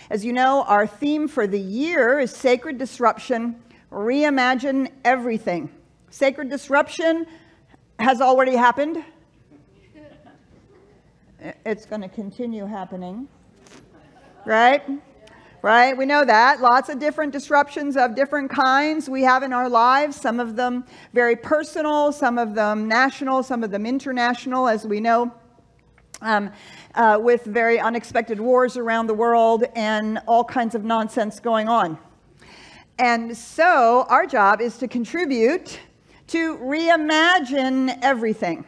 As you know, our theme for the year is Sacred Disruption, Reimagine Everything. Sacred disruption has already happened. It's going to continue happening, right? Right, we know that. Lots of different disruptions of different kinds we have in our lives. Some of them very personal, some of them national, some of them international, as we know, with very unexpected wars around the world and all kinds of nonsense going on. And so our job is to contribute to reimagine everything,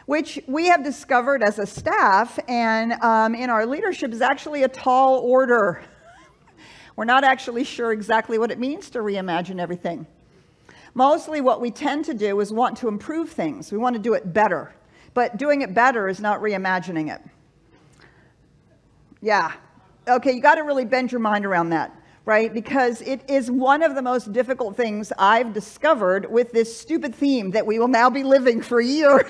which we have discovered as a staff and in our leadership is actually a tall order. We're not actually sure exactly what it means to reimagine everything. Mostly what we tend to do is want to improve things. We want to do it better. But doing it better is not reimagining it. Yeah. Okay, you got to really bend your mind around that, right? Because it is one of the most difficult things I've discovered with this stupid theme that we will now be living for a year.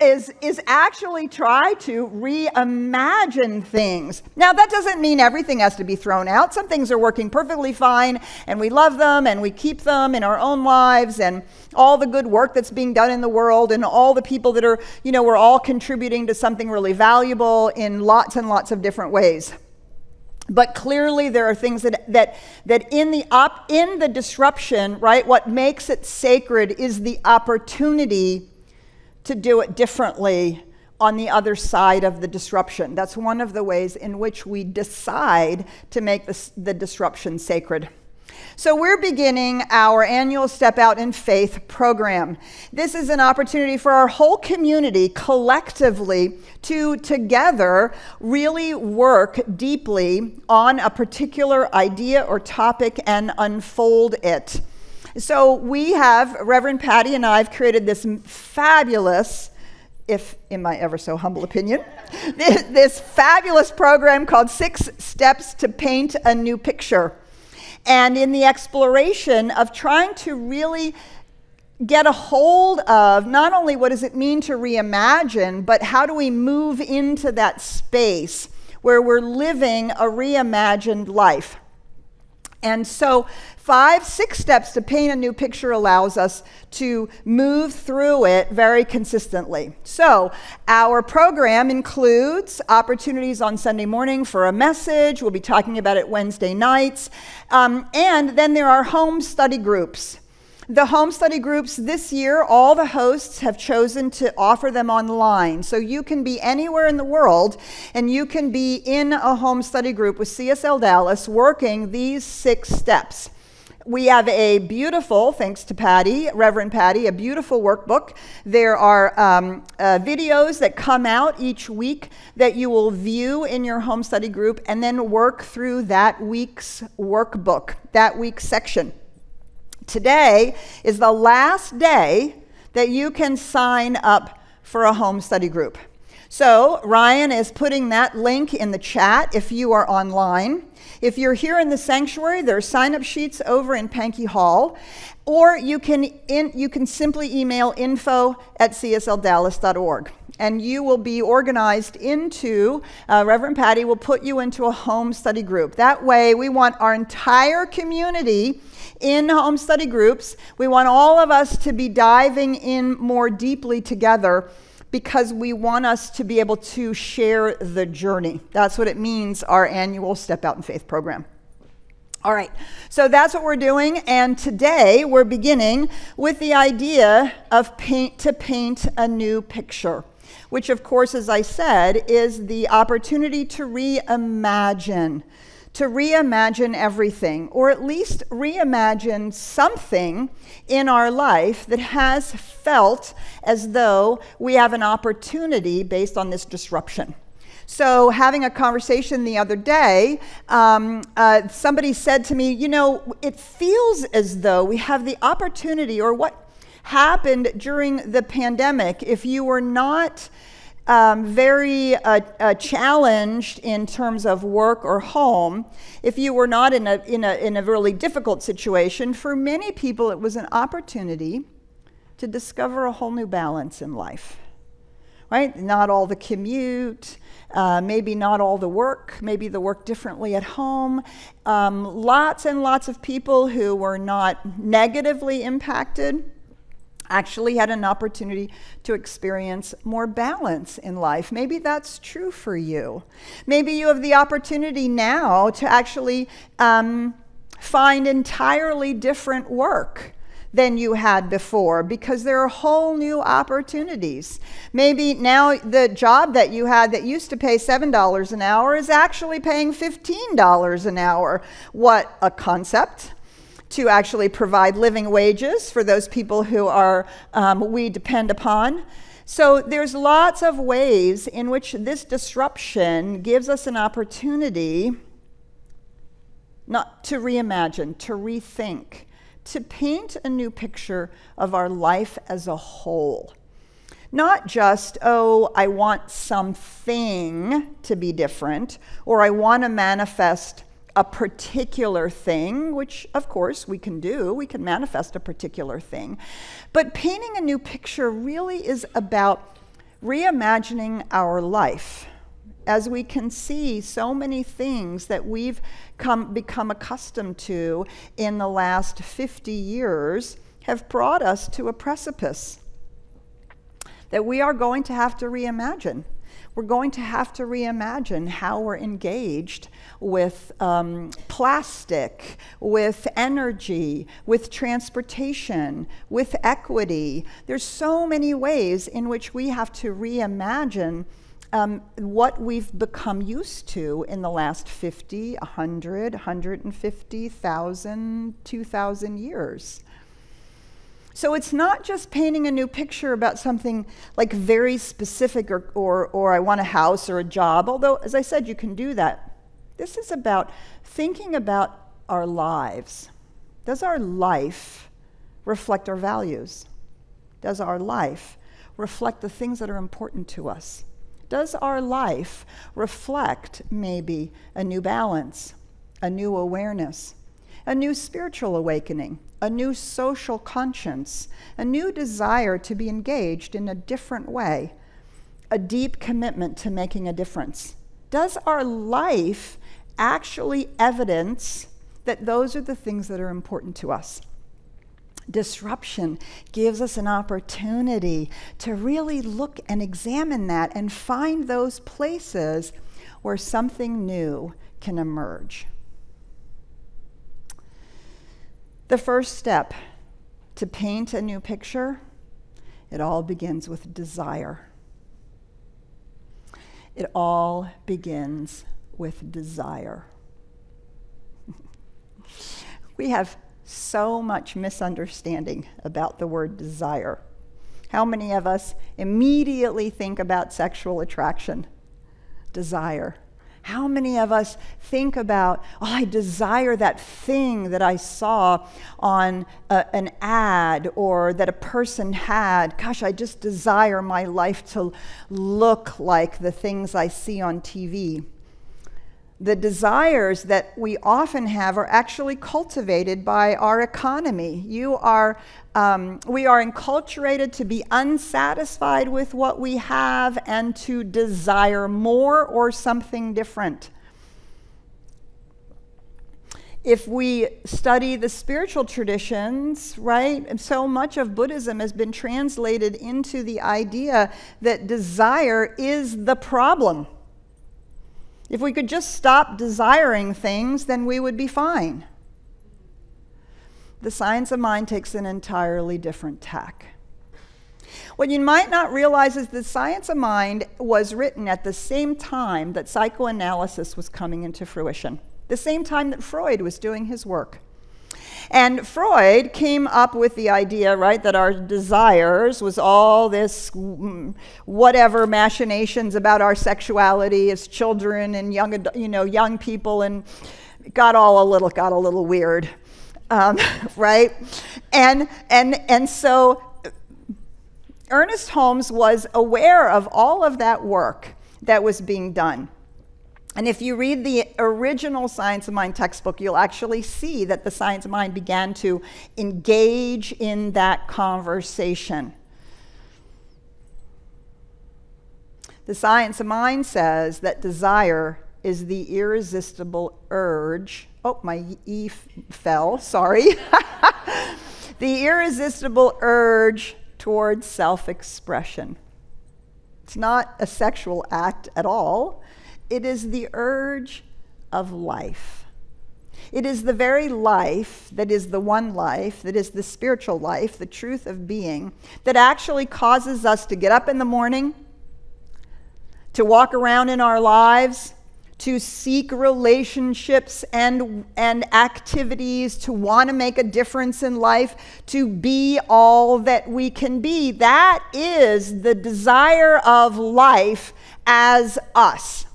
is actually try to reimagine things. Now, that doesn't mean everything has to be thrown out. Some things are working perfectly fine, and we love them, and we keep them in our own lives, and all the good work that's being done in the world, and all the people that are, we're all contributing to something really valuable in lots and lots of different ways. But clearly there are things that in the disruption, right, what makes it sacred is the opportunity to do it differently on the other side of the disruption. That's one of the ways in which we decide to make the disruption sacred. So we're beginning our annual Step Out in Faith program. This is an opportunity for our whole community collectively to together really work deeply on a particular idea or topic and unfold it. So we have, Reverend Patty and I have created this fabulous, if in my ever so humble opinion, this fabulous program called 6 Steps to Paint a New Picture. And in the exploration of trying to really get a hold of not only what does it mean to reimagine, but how do we move into that space where we're living a reimagined life. And so 6 steps to paint a new picture allows us to move through it very consistently. So our program includes opportunities on Sunday morning for a message. We'll be talking about it Wednesday nights. And then there are home study groups. The home study groups this year, all the hosts have chosen to offer them online. So you can be anywhere in the world and you can be in a home study group with CSLDallas working these 6 steps. We have a beautiful, thanks to Patty, Reverend Patty, a beautiful workbook. There are videos that come out each week that you will view in your home study group and then work through that week's workbook, that week's section. Today is the last day that you can sign up for a home study group. So Ryan is putting that link in the chat if you are online. If you're here in the sanctuary, there are sign-up sheets over in Pankey Hall, or you can simply email info@csldallas.org. And you will be organized into, Reverend Patty will put you into a home study group. That way, we want our entire community in home study groups. We want all of us to be diving in more deeply together because we want us to be able to share the journey. That's what it means, our annual Step Out in Faith program. All right, so that's what we're doing, and today we're beginning with the idea of to paint a new picture, which of course, as I said, is the opportunity to reimagine everything, or at least reimagine something in our life that has felt as though we have an opportunity based on this disruption. So having a conversation the other day, somebody said to me, it feels as though we have the opportunity, or what happened during the pandemic, if you were not very challenged in terms of work or home, if you were not in a really difficult situation, for many people it was an opportunity to discover a whole new balance in life, right? Not all the commute, maybe not all the work, maybe the work differently at home. Lots and lots of people who were not negatively impacted actually had an opportunity to experience more balance in life. Maybe that's true for you. Maybe you have the opportunity now to actually find entirely different work than you had before, because there are whole new opportunities. Maybe now the job that you had that used to pay $7 an hour is actually paying $15 an hour. What a concept to actually provide living wages for those people who are we depend upon. So there's lots of ways in which this disruption gives us an opportunity not to reimagine, to rethink, to paint a new picture of our life as a whole. Not just, oh, I want something to be different, or I want to manifest a particular thing, which of course we can do. We can manifest a particular thing. But painting a new picture really is about reimagining our life. As we can see, so many things that we've become accustomed to in the last 50 years have brought us to a precipice that we are going to have to reimagine. We're going to have to reimagine how we're engaged with plastic, with energy, with transportation, with equity. There's so many ways in which we have to reimagine what we've become used to in the last 50, 100, 150,000, 2,000 years. So it's not just painting a new picture about something like very specific or I want a house or a job, although, as I said, you can do that. This is about thinking about our lives. Does our life reflect our values? Does our life reflect the things that are important to us? Does our life reflect maybe a new balance, a new awareness, a new spiritual awakening, a new social conscience, a new desire to be engaged in a different way, a deep commitment to making a difference? Does our life actually evidence that those are the things that are important to us? Disruption gives us an opportunity to really look and examine that and find those places where something new can emerge. The first step to paint a new picture, it all begins with desire. It all begins with desire. We have so much misunderstanding about the word desire. How many of us immediately think about sexual attraction? Desire. How many of us think about, oh, I desire that thing that I saw on an ad or that a person had. Gosh, I just desire my life to look like the things I see on TV. The desires that we often have are actually cultivated by our economy. We are enculturated to be unsatisfied with what we have and to desire more or something different. If we study the spiritual traditions, right, and so much of Buddhism has been translated into the idea that desire is the problem. If we could just stop desiring things, then we would be fine. The science of mind takes an entirely different tack. What you might not realize is the science of mind was written at the same time that psychoanalysis was coming into fruition, the same time that Freud was doing his work. And Freud came up with the idea, right, that our desires was all this whatever machinations about our sexuality as children and young people, and got a little weird, right? And so Ernest Holmes was aware of all of that work that was being done. And if you read the original Science of Mind textbook, you'll actually see that the Science of Mind began to engage in that conversation. The science of mind says that desire is the irresistible urge. Oh, my E fell, sorry. The irresistible urge towards self-expression. It's not a sexual act at all. It is the urge of life. It is the very life that is the one life, that is the spiritual life, the truth of being, that actually causes us to get up in the morning, to walk around in our lives, to seek relationships and activities, to want to make a difference in life, to be all that we can be. That is the desire of life as us.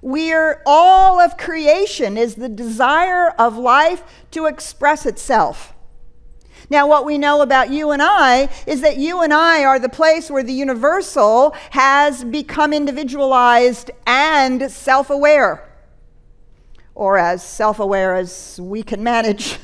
All of creation is the desire of life to express itself. Now, what we know about you and I is that you and I are the place where the universal has become individualized and self-aware, or as self-aware as we can manage.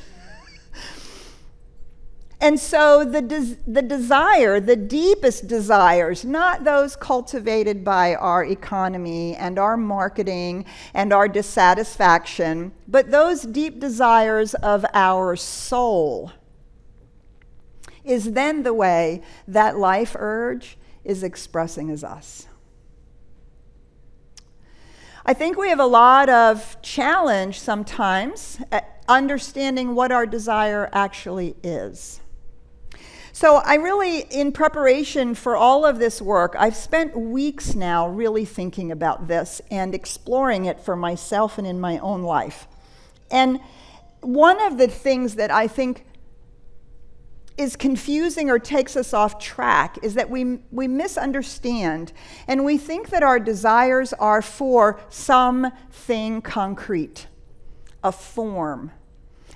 And so the desire, the deepest desires, not those cultivated by our economy and our marketing and our dissatisfaction, but those deep desires of our soul, is then the way that life urge is expressing as us. I think we have a lot of challenge sometimes at understanding what our desire actually is. So I really, in preparation for all of this work, I've spent weeks now really thinking about this and exploring it for myself and in my own life. And one of the things that I think is confusing or takes us off track is that we misunderstand and we think that our desires are for something concrete, a form.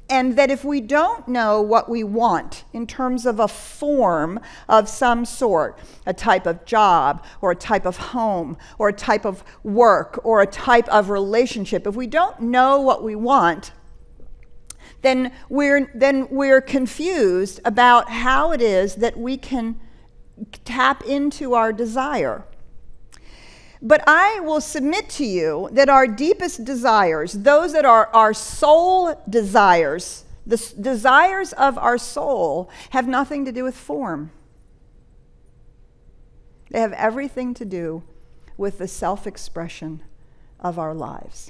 And that if we don't know what we want in terms of a form of some sort, a type of job or a type of home or a type of work or a type of relationship, if we don't know what we want, then we're confused about how it is that we can tap into our desire. But I will submit to you that our deepest desires, those that are our soul desires, the desires of our soul, have nothing to do with form. They have everything to do with the self-expression of our lives.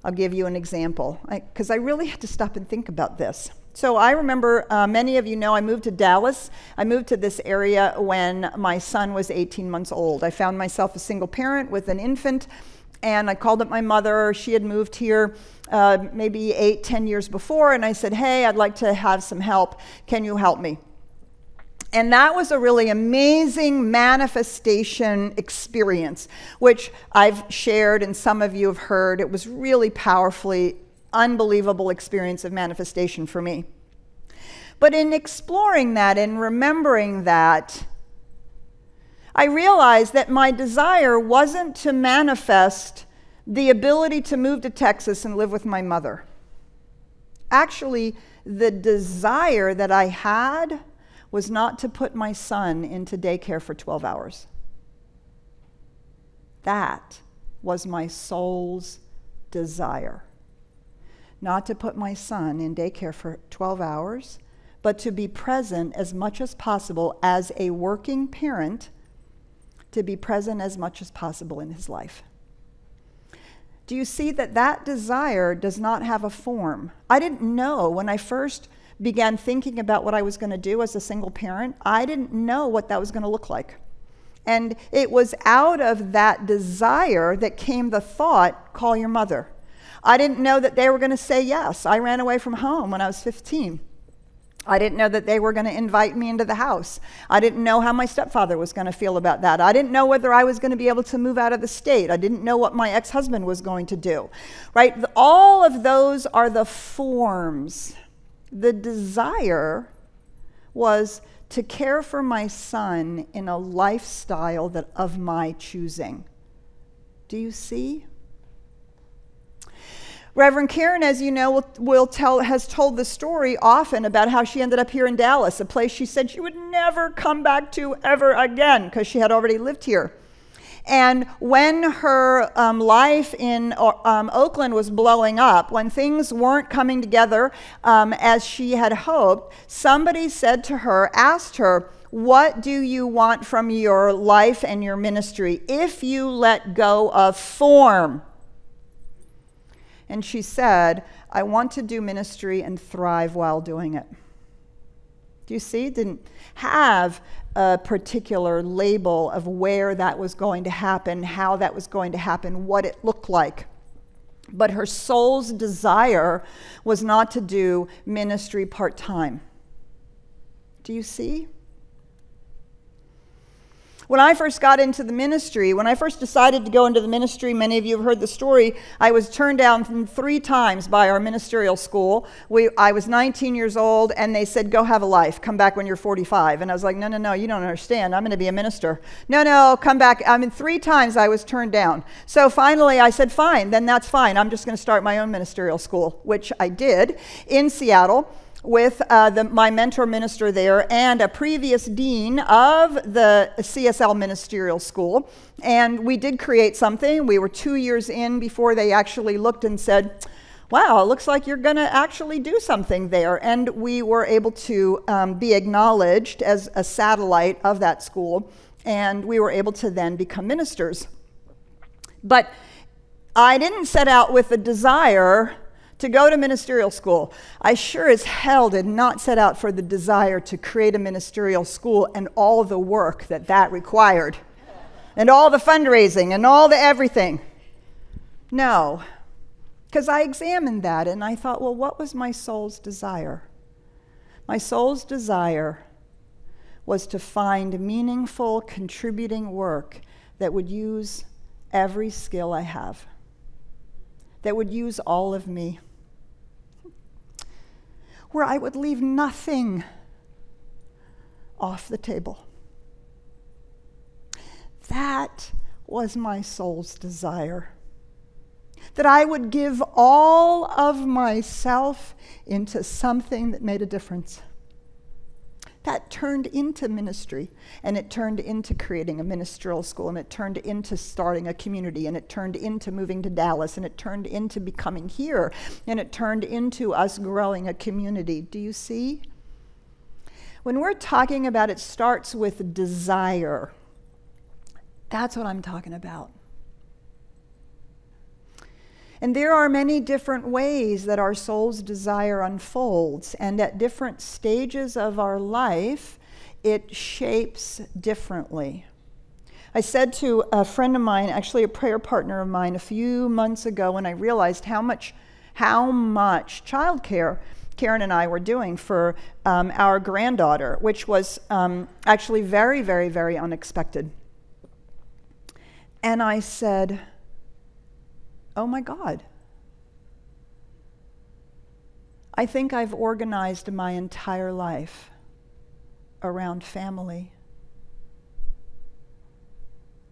I'll give you an example, because I really had to stop and think about this. So I remember, many of you know, I moved to Dallas. I moved to this area when my son was 18 months old. I found myself a single parent with an infant, and I called up my mother. She had moved here maybe 8-10 years before, and I said, hey, I'd like to have some help. Can you help me? And that was a really amazing manifestation experience, which I've shared and some of you have heard. It was really powerfully unbelievable experience of manifestation for me. But in exploring that and remembering that, I realized that my desire wasn't to manifest the ability to move to Texas and live with my mother. Actually, the desire that I had was not to put my son into daycare for 12 hours. That was my soul's desire. Not to put my son in daycare for 12 hours, but to be present as much as possible as a working parent, to be present as much as possible in his life. Do you see that that desire does not have a form? I didn't know when I first began thinking about what I was going to do as a single parent, I didn't know what that was going to look like. And it was out of that desire that came the thought, call your mother. I didn't know that they were going to say yes. I ran away from home when I was 15. I didn't know that they were going to invite me into the house. I didn't know how my stepfather was going to feel about that. I didn't know whether I was going to be able to move out of the state. I didn't know what my ex-husband was going to do, right? All of those are the forms. The desire was to care for my son in a lifestyle of my choosing. Do you see? Reverend Karen, as you know, has told the story often about how she ended up here in Dallas, a place she said she would never come back to ever again because she had already lived here And when her life in Oakland was blowing up, when things weren't coming together as she had hoped, somebody said to her, asked her, what do you want from your life and your ministry if you let go of form? And she said, I want to do ministry and thrive while doing it. Do you see? Didn't have a particular label of where that was going to happen, how that was going to happen, what it looked like. But her soul's desire was not to do ministry part-time. Do you see? When I first got into the ministry, when I first decided to go into the ministry, many of you have heard the story, I was turned down 3 times by our ministerial school. I was 19 years old, and they said, go have a life. Come back when you're 45. And I was like, no, you don't understand. I'm going to be a minister. No, come back. 3 times I was turned down. So finally I said, fine, then that's fine. I'm just going to start my own ministerial school, which I did in Seattle, with my mentor minister there and a previous dean of the CSL Ministerial School. And we did create something. We were 2 years in before they actually looked and said, wow, it looks like you're going to actually do something there. And we were able to be acknowledged as a satellite of that school. And we were able to then become ministers. But I didn't set out with a desire to go to ministerial school. I sure as hell did not set out for the desire to create a ministerial school and all the work that required, and all the fundraising and all the everything. No, because I examined that and I thought, well, what was my soul's desire? My soul's desire was to find meaningful, contributing work that would use every skill I have, that would use all of me, where I would leave nothing off the table. That was my soul's desire. That I would give all of myself into something that made a difference. That turned into ministry, and it turned into creating a ministerial school, and it turned into starting a community, and it turned into moving to Dallas, and it turned into becoming here, and it turned into us growing a community. Do you see? When we're talking about it starts with desire, that's what I'm talking about. And there are many different ways that our soul's desire unfolds, and at different stages of our life, it shapes differently. I said to a friend of mine, actually a prayer partner of mine, a few months ago when I realized how much childcare Karen and I were doing for our granddaughter, which was actually very, very, very unexpected. And I said, oh my God, I think I've organized my entire life around family.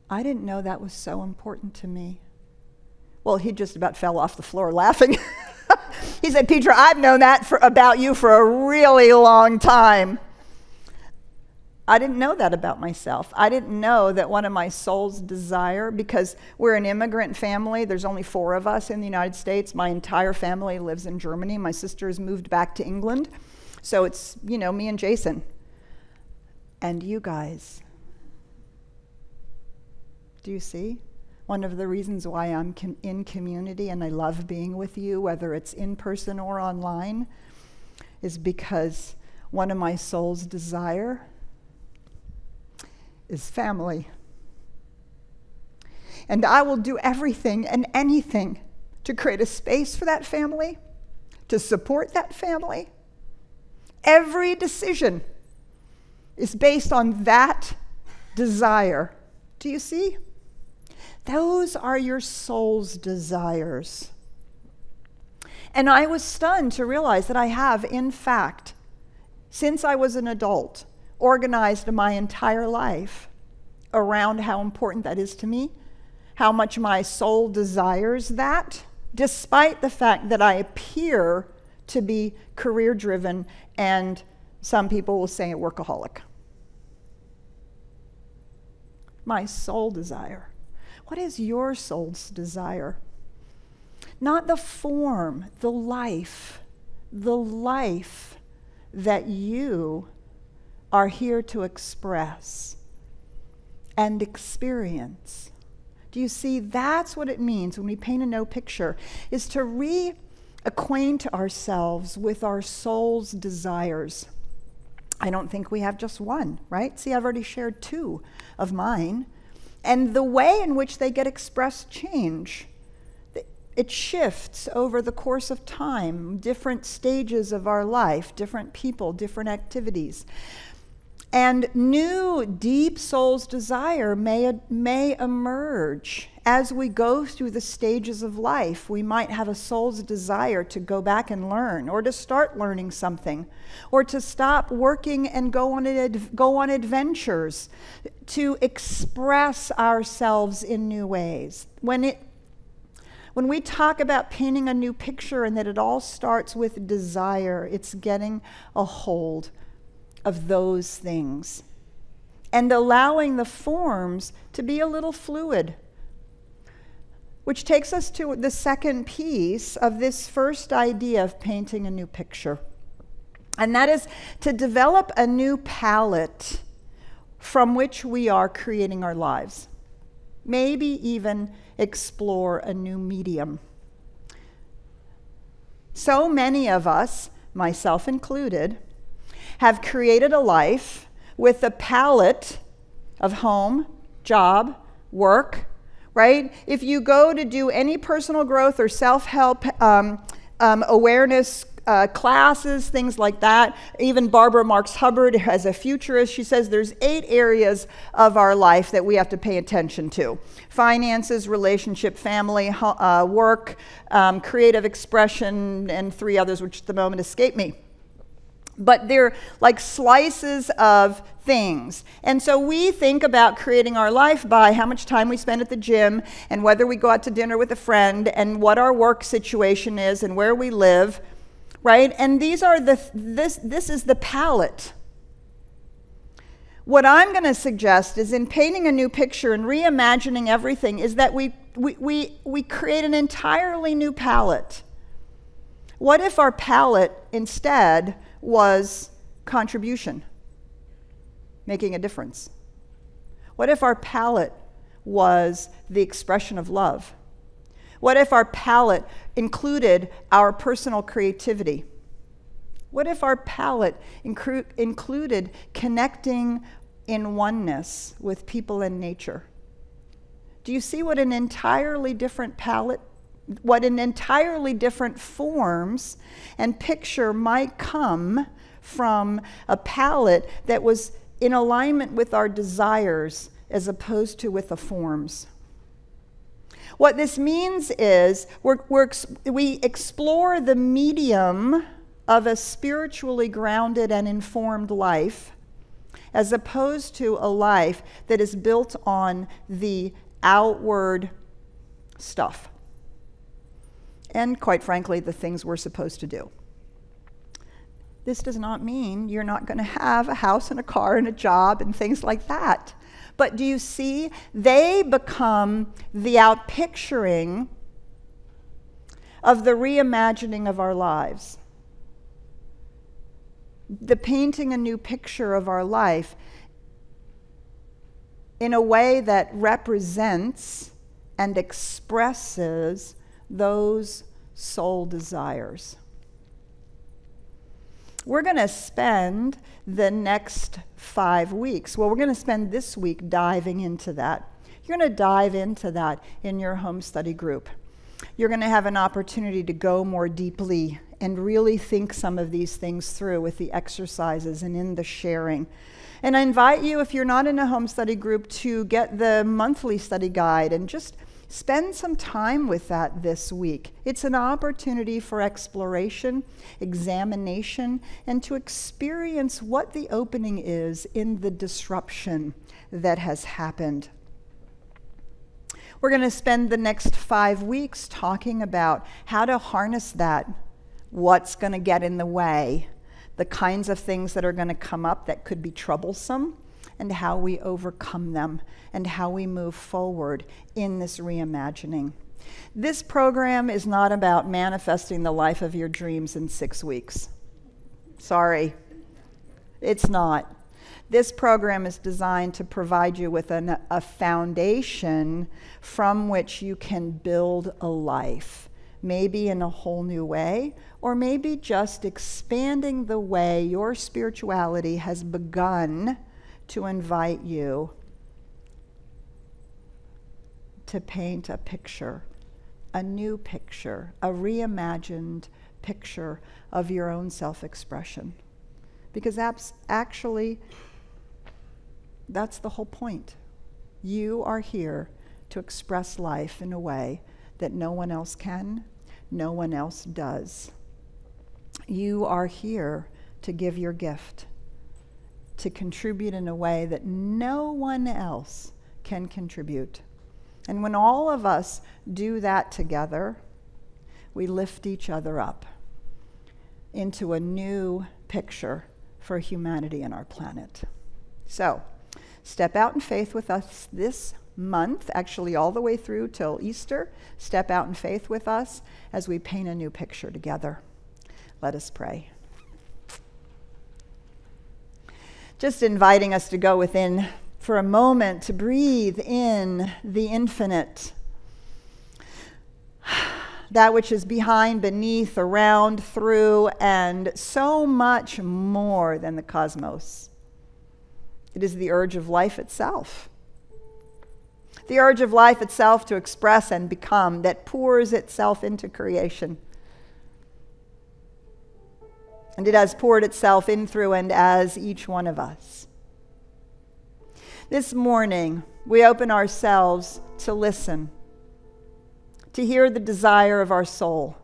I didn't know that was so important to me. Well, he just about fell off the floor laughing. He said, Petra, I've known that about you for a really long time. I didn't know that about myself. I didn't know that one of my soul's desire, because we're an immigrant family, there's only 4 of us in the United States. My entire family lives in Germany. My sister's moved back to England. So it's, me and Jason. And you guys. Do you see? One of the reasons why I'm in community and I love being with you, whether it's in person or online, is because one of my soul's desire is family. And I will do everything and anything to create a space for that family, to support that family. Every decision is based on that desire. Do you see? Those are your soul's desires. And I was stunned to realize that I have, in fact, since I was an adult, organized my entire life around how important that is to me, how much my soul desires that, despite the fact that I appear to be career-driven and some people will say a workaholic. My soul desire What is your soul's desire? Not the form, the life that you are here to express and experience. Do you see? That's what it means when we paint a no picture, is to reacquaint ourselves with our soul's desires. I don't think we have just one, right? See, I've already shared two of mine. And the way in which they get expressed change. It shifts over the course of time, different stages of our life, different people, different activities. And new deep soul's desire may emerge as we go through the stages of life. We might have a soul's desire to go back and learn, or to start learning something, or to stop working and go on adventures, to express ourselves in new ways. When we talk about painting a new picture and that it all starts with desire, it's getting a hold of those things and allowing the forms to be a little fluid. Which takes us to the second piece of this first idea of painting a new picture. And that is to develop a new palette from which we are creating our lives. Maybe even explore a new medium. So many of us, myself included, have created a life with a palette of home, job, work, right? If you go to do any personal growth or self-help awareness classes, things like that, even Barbara Marx Hubbard, as a futurist, she says there's 8 areas of our life that we have to pay attention to. Finances, relationship, family, work, creative expression, and 3 others, which at the moment escape me. But they're like slices of things. And so we think about creating our life by how much time we spend at the gym, and whether we go out to dinner with a friend, and what our work situation is, and where we live, right? And these are this is the palette. What I'm going to suggest is, in painting a new picture and reimagining everything, is that we create an entirely new palette. What if our palette instead was contribution, making a difference? What if our palette was the expression of love? What if our palette included our personal creativity? What if our palette included connecting in oneness with people and nature? Do you see what an entirely different palette, what an entirely different forms and picture might come from a palette that was in alignment with our desires as opposed to with the forms? What this means is we explore the medium of a spiritually grounded and informed life, as opposed to a life that is built on the outward stuff. And quite frankly, the things we're supposed to do. This does not mean you're not going to have a house and a car and a job and things like that. But do you see? They become the outpicturing of the reimagining of our lives. The painting a new picture of our life in a way that represents and expresses those soul desires. We're going to spend the next 5 weeks, well, we're going to spend this week diving into that. You're going to dive into that in your home study group. You're going to have an opportunity to go more deeply and really think some of these things through with the exercises and in the sharing. And I invite you, if you're not in a home study group, to get the monthly study guide and just spend some time with that this week. It's an opportunity for exploration, examination, and to experience what the opening is in the disruption that has happened. We're going to spend the next 5 weeks talking about how to harness that, what's going to get in the way, the kinds of things that are going to come up that could be troublesome, and how we overcome them, and how we move forward in this reimagining. This program is not about manifesting the life of your dreams in 6 weeks. Sorry, it's not. This program is designed to provide you with a foundation from which you can build a life, maybe in a whole new way, or maybe just expanding the way your spirituality has begun to invite you to paint a picture, a new picture, a reimagined picture of your own self-expression. Because that's the whole point. You are here to express life in a way that no one else can, no one else does. You are here to give your gift, to contribute in a way that no one else can contribute. And when all of us do that together, we lift each other up into a new picture for humanity and our planet. So, step out in faith with us this month, actually all the way through till Easter. Step out in faith with us as we paint a new picture together. Let us pray. Just inviting us to go within for a moment, to breathe in the infinite, that which is behind, beneath, around, through, and so much more than the cosmos. It is the urge of life itself. The urge of life itself to express and become, that pours itself into creation. And it has poured itself in, through, and as each one of us. This morning, we open ourselves to listen, to hear the desire of our soul,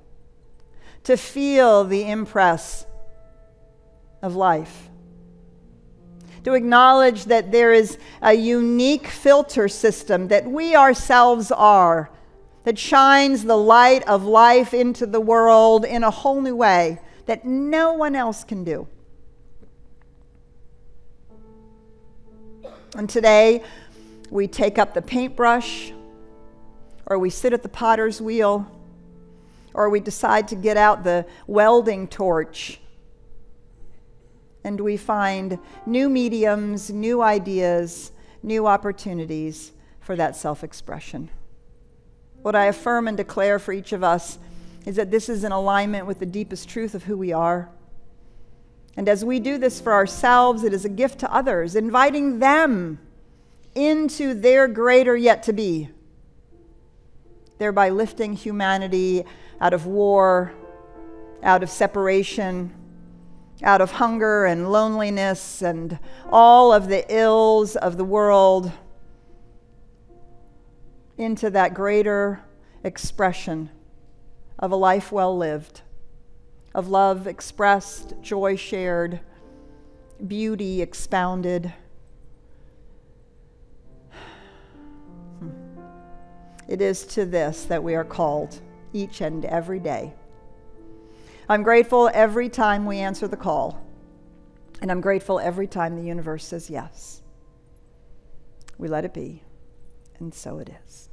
to feel the impress of life, to acknowledge that there is a unique filter system that we ourselves are, that shines the light of life into the world in a whole new way that no one else can do. And today, we take up the paintbrush, or we sit at the potter's wheel, or we decide to get out the welding torch, and we find new mediums, new ideas, new opportunities for that self-expression. What I affirm and declare for each of us is that this is in alignment with the deepest truth of who we are. And as we do this for ourselves, it is a gift to others, inviting them into their greater yet to be, thereby lifting humanity out of war, out of separation, out of hunger and loneliness and all of the ills of the world, into that greater expression of a life well lived, of love expressed, joy shared, beauty expounded. It is to this that we are called each and every day. I'm grateful every time we answer the call, and I'm grateful every time the universe says yes. We let it be, and so it is.